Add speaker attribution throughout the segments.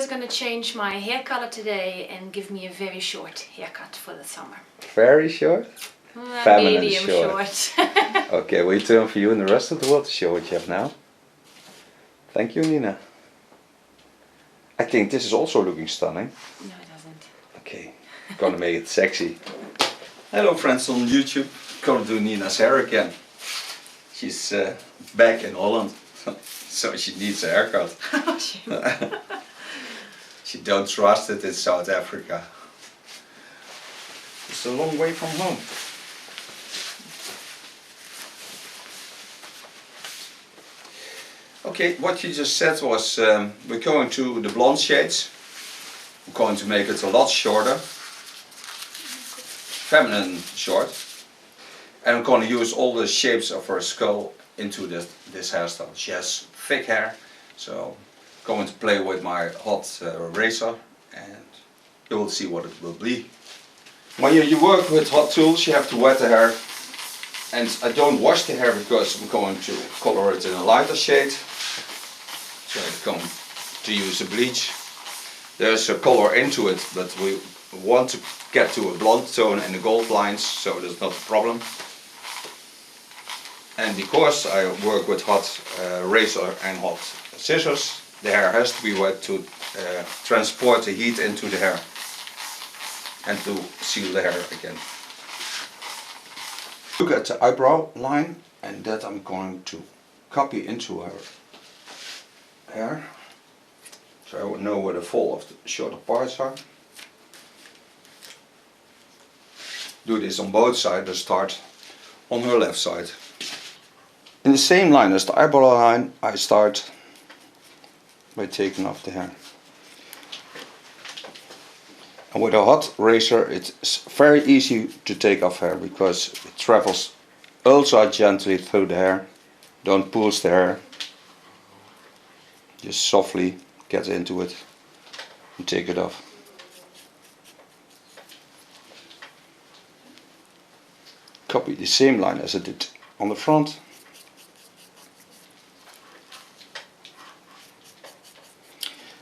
Speaker 1: going to change my hair color today and give me a very short haircut for the summer.
Speaker 2: Very short? Feminine
Speaker 1: Medium short.
Speaker 2: Okay, we turn for you and the rest of the world to show what you have now. Thank you, Nina. I think this is also looking stunning.
Speaker 1: No, it doesn't.
Speaker 2: Okay, gonna make it sexy. Hello friends on YouTube. Gonna do Nina's hair again. She's back in Holland, so she needs a haircut. She don't trust it in South Africa. It's a long way from home. Okay, what you just said was we're going to the blonde shades. We're going to make it a lot shorter. Feminine short. And I'm going to use all the shapes of her skull into this hairstyle. She has thick hair, so I'm going to play with my hot razor and you will see what it will be. When you work with hot tools you have to wet the hair. And I don't wash the hair because I'm going to color it in a lighter shade. So I'm going to use a bleach. There's a color into it, but we want to get to a blonde tone and the gold lines, so that's not a problem. And because I work with hot razor and hot scissors, the hair has to be wet to transport the heat into the hair and to seal the hair again. Look at the eyebrow line, and that I'm going to copy into her hair, so I will know where the fall of the shorter parts are. Do this on both sides, I start on her left side. In the same line as the eyebrow line, I start by taking off the hair. And with a hot razor it's very easy to take off hair because it travels ultra gently through the hair. Don't pulse the hair. Just softly get into it and take it off. Copy the same line as I did on the front.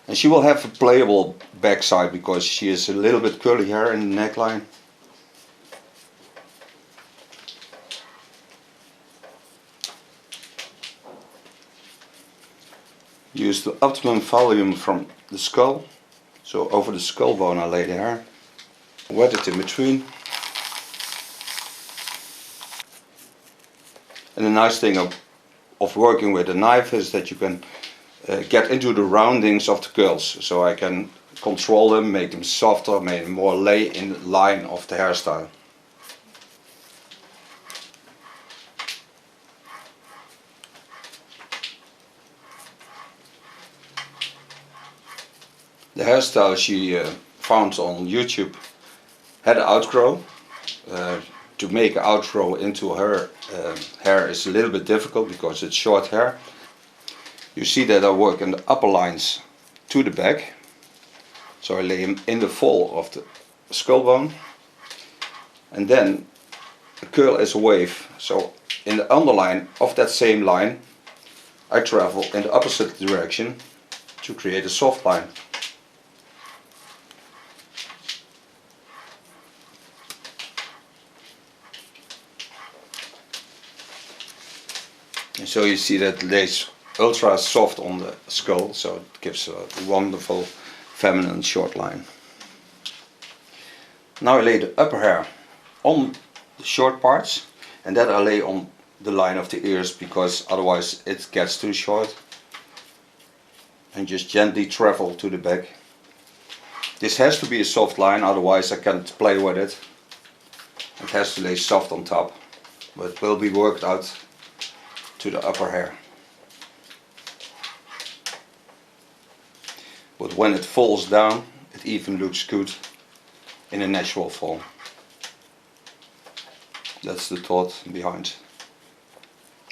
Speaker 2: And she will have a playable backside because she has a little bit curly hair in the neckline. Use the optimum volume from the skull. So over the skull bone I lay the hair. Wet it in between. And the nice thing of working with a knife is that you can get into the roundings of the curls, so I can control them, make them softer, make them more lay in line of the hairstyle. The hairstyle she found on YouTube had an outgrow. To make an outgrow into her hair is a little bit difficult because it's short hair. You see that I work in the upper lines to the back. So I lay him in the fall of the skull bone. And then the curl is a wave. So in the underline of that same line I travel in the opposite direction to create a soft line. And so you see that it lays ultra soft on the skull, so it gives a wonderful feminine short line. Now I lay the upper hair on the short parts, and that I lay on the line of the ears because otherwise it gets too short. And just gently travel to the back. This has to be a soft line, otherwise I can't play with it. It has to lay soft on top, but it will be worked out to the upper hair. But when it falls down, it even looks good in a natural form. That's the thought behind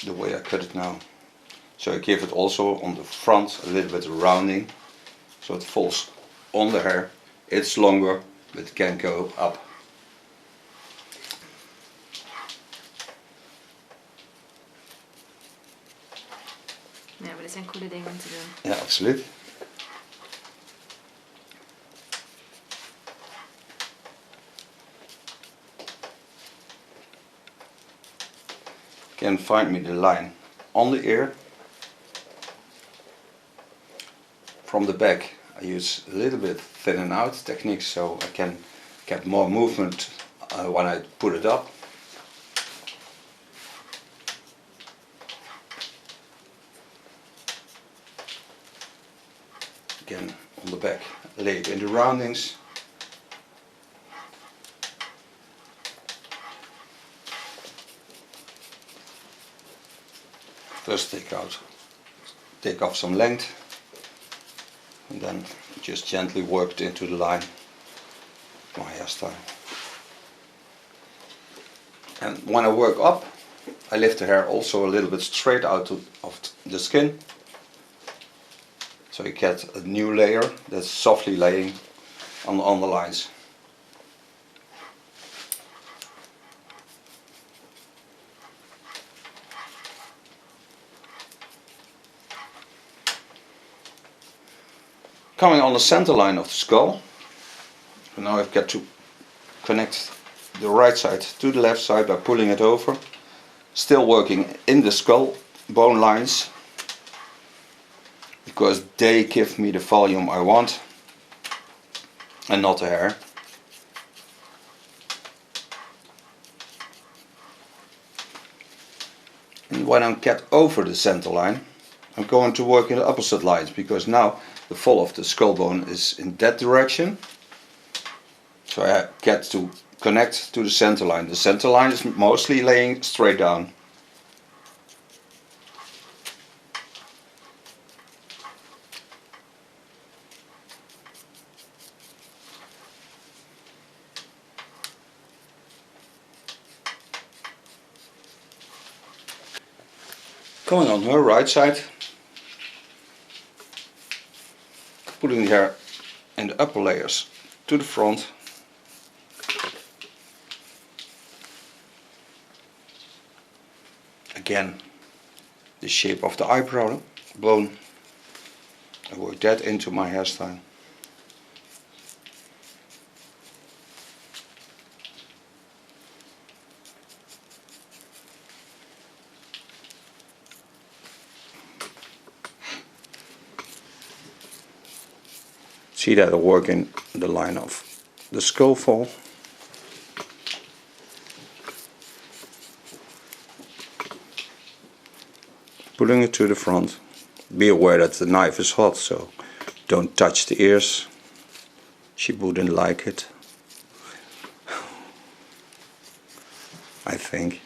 Speaker 2: the way I cut it now. So I give it also on the front a little bit of rounding, so it falls on the hair. It's longer, but it can go up.
Speaker 1: Ja, maar dit zijn coole dingen om te doen.
Speaker 2: Ja, absoluut. can find me the line on the ear. From the back I use a little bit thin and out technique so I can get more movement when I put it up. Again on the back, lay it in the roundings. First take off some length and then just gently work it into the line of my hairstyle. And when I work up, I lift the hair also a little bit straight out of the skin, so you get a new layer that's softly laying on the lines. Coming on the center line of the skull, now I've got to connect the right side to the left side by pulling it over, still working in the skull bone lines because they give me the volume I want and not the hair. And when I get over the center line, I'm going to work in the opposite lines because now the fall of the skull bone is in that direction. So I get to connect to the center line. The center line is mostly laying straight down. Coming on her right side, putting the hair in the upper layers to the front. Again, the shape of the eyebrow bone. I work that into my hairstyle. See that I work in the line of the skull fall. Pulling it to the front. Be aware that the knife is hot, so don't touch the ears. She wouldn't like it, I think.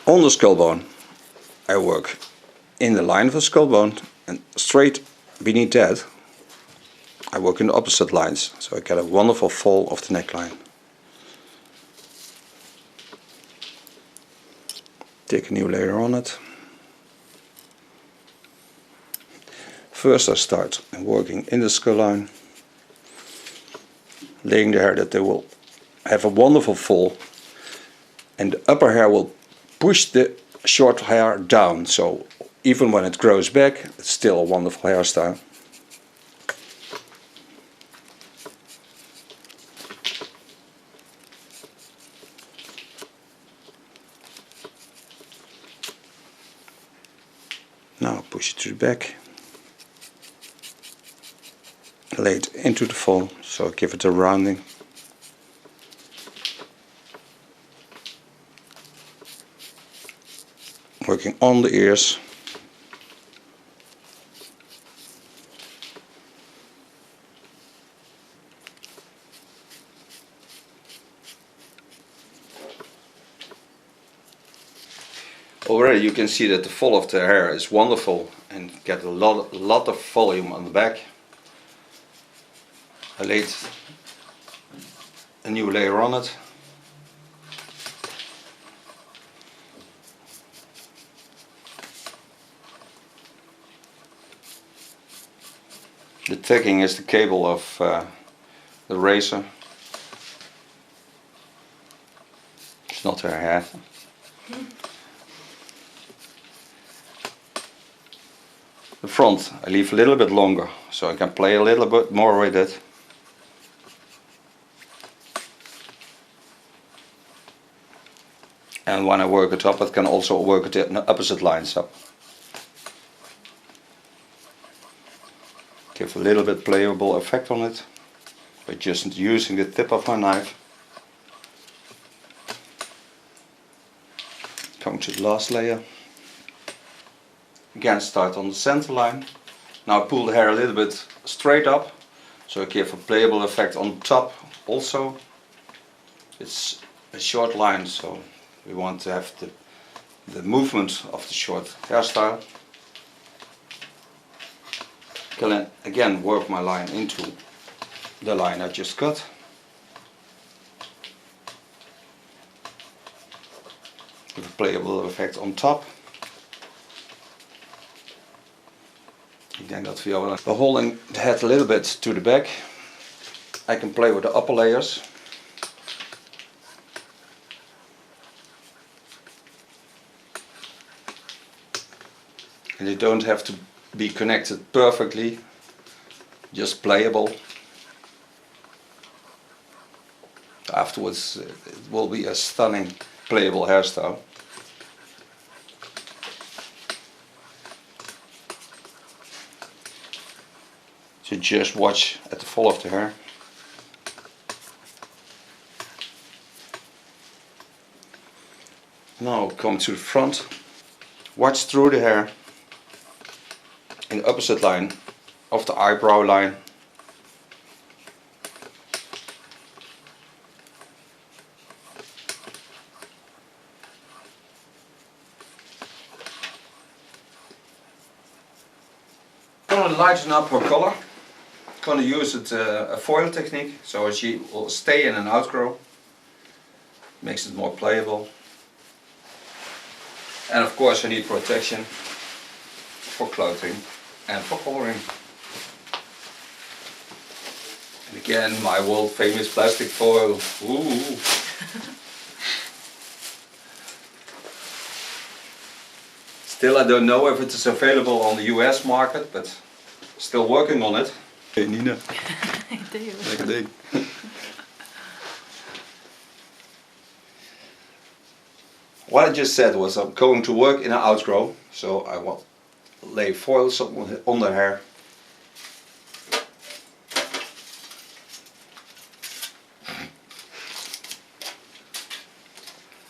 Speaker 2: On the skull bone, I work in the line of the skull bone, and straight beneath that I work in the opposite lines, so I get a wonderful fall of the neckline. Take a new layer on it. First I start working in the skull line, laying the hair that they will have a wonderful fall, and the upper hair will push the short hair down, so even when it grows back, it's still a wonderful hairstyle. Now push it to the back, lay it into the fall, so give it a rounding. Working on the ears. Already you can see that the fall of the hair is wonderful and get a lot of volume on the back. I laid a new layer on it. The tagging is the cable of the razor. It's not her hair. The front I leave a little bit longer so I can play a little bit more with it. And when I work it up, I can also work it in the opposite lines up. Give a little bit playable effect on it by just using the tip of my knife. Come to the last layer. Again, start on the center line. Now pull the hair a little bit straight up, so I give a playable effect on top also. It's a short line, so we want to have the movement of the short hairstyle. Can again work my line into the line I just cut. Give a playable effect on top. Ik denk dat we holding the head a little bit to the back. I can play with the upper layers. And they don't have to be connected perfectly, just playable. Afterwards it will be a stunning playable hairstyle. So just watch at the fall of the hair. Now come to the front. Watch through the hair in the opposite line of the eyebrow line. I'm going to lighten up her color. I'm going to use a foil technique, so she will stay in an outgrow. Makes it more playable. And of course I need protection for clothing and for coloring. And again, my world famous plastic foil. Ooh. Still, I don't know if it is available on the US market, but still working on it. Hey Nina.
Speaker 1: Theo.
Speaker 2: Lekker ding. What I just said was I'm going to work in an outgrow, so I will lay foils on the hair.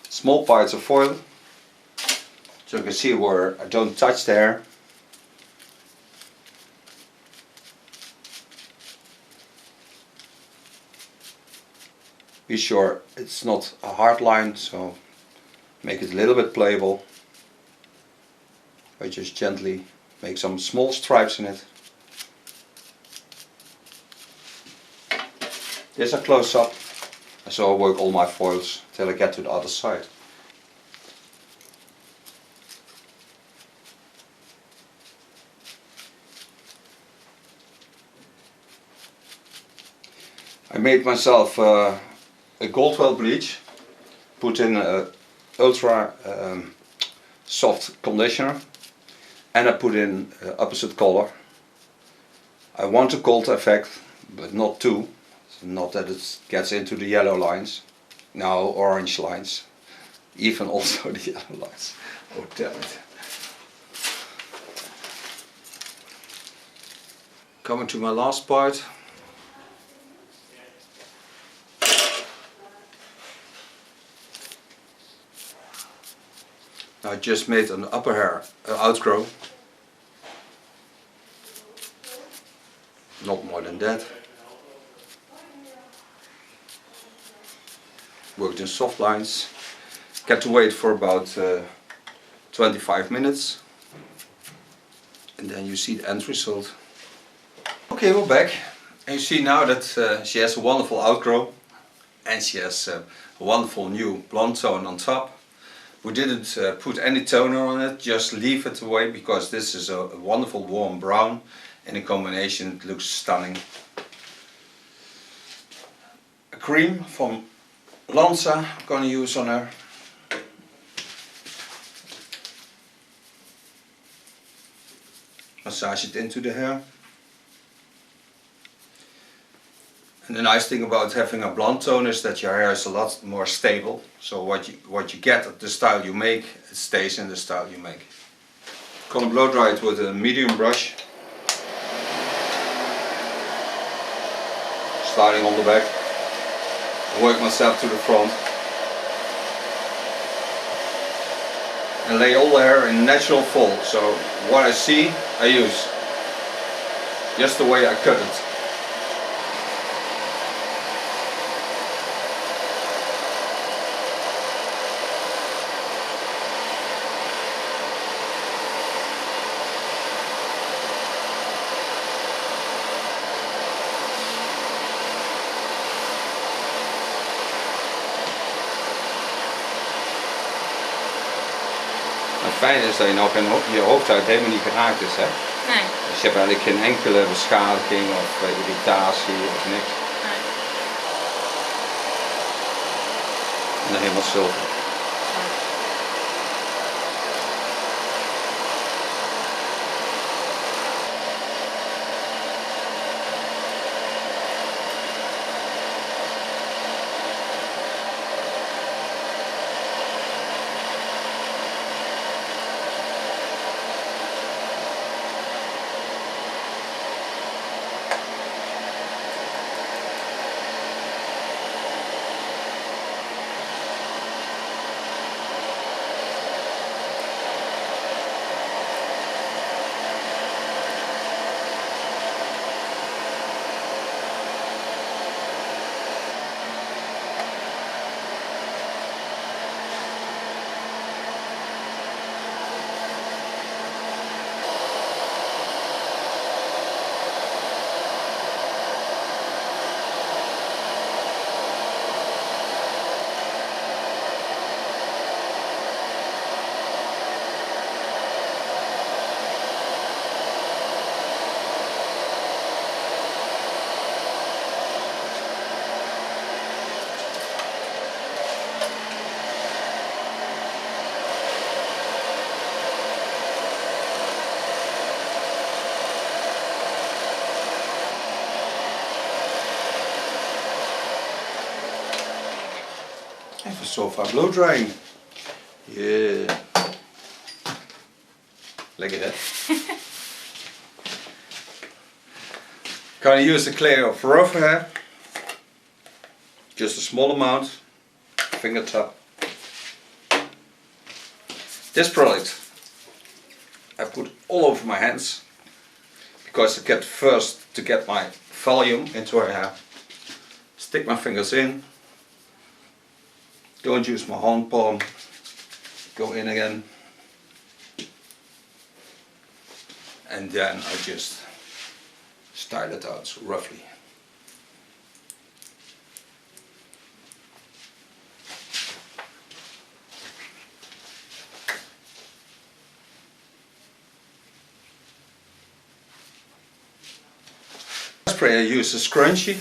Speaker 2: Small parts of foil, so you can see where I don't touch the hair. Be sure it's not a hard line, so make it a little bit playable. I just gently make some small stripes in it. This I close up, so I work all my foils till I get to the other side. I made myself a Goldwell bleach, put in a ultra soft conditioner, and I put in opposite color. I want a gold effect, but not too, not that it gets into the yellow lines, now orange lines, even also the yellow lines. Oh damn it. Coming to my last part. I just made an upper hair outgrow, not more than that. Worked in soft lines, get to wait for about 25 minutes, and then you see the end result. Okay, we're back, and you see now that she has a wonderful outgrow, and she has a wonderful new blonde tone on top. We didn't put any toner on it, just leave it away, because this is a wonderful warm brown. In a combination it looks stunning. A cream from Lanza I'm going to use on her. Massage it into the hair. And the nice thing about having a blonde tone is that your hair is a lot more stable. So what you get, the style you make, it stays in the style you make. I'm gonna blow dry it with a medium brush. Starting on the back. Work myself to the front. And lay all the hair in natural fold. So what I see, I use. Just the way I cut it. Het fijne is dat je nou je hoofdhuid helemaal niet geraakt is, hè?
Speaker 1: Nee.
Speaker 2: Dus je hebt eigenlijk geen enkele beschadiging of irritatie of niks.
Speaker 1: Nee.
Speaker 2: En dan helemaal zilver. Even sofa blow drying. Yeah. Lekker hè? Gonna use the clay of rough hair. Just a small amount. Finger top. This product I put all over my hands because I get first to get my volume into her hair. Stick my fingers in. Don't use my hand palm. Go in again. And then I just style it out roughly. Spray I use a scrunchie.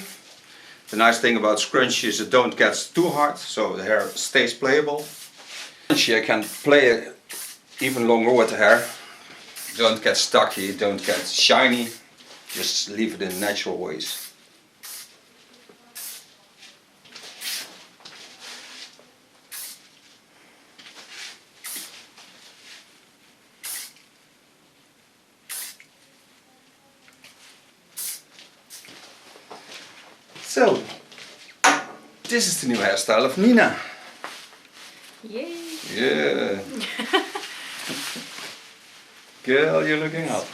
Speaker 2: The nice thing about scrunchie is it don't get too hard, so the hair stays playable. Scrunchie I can play it even longer with the hair. Don't get stucky, don't get shiny. Just leave it in natural ways. So, this is the new hairstyle of Nina.
Speaker 1: Yay!
Speaker 2: Yeah. Girl, you're looking hot.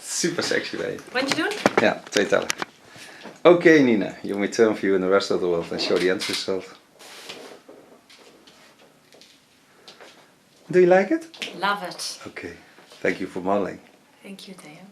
Speaker 2: Super sexy, babe.
Speaker 1: Wat je doen?
Speaker 2: Ja, 2 tellen. Okay, Nina, you may turn for you in the rest of the world and show the end result. Do you like it?
Speaker 1: Love it.
Speaker 2: Okay, thank you for modeling.
Speaker 1: Thank you, Theo.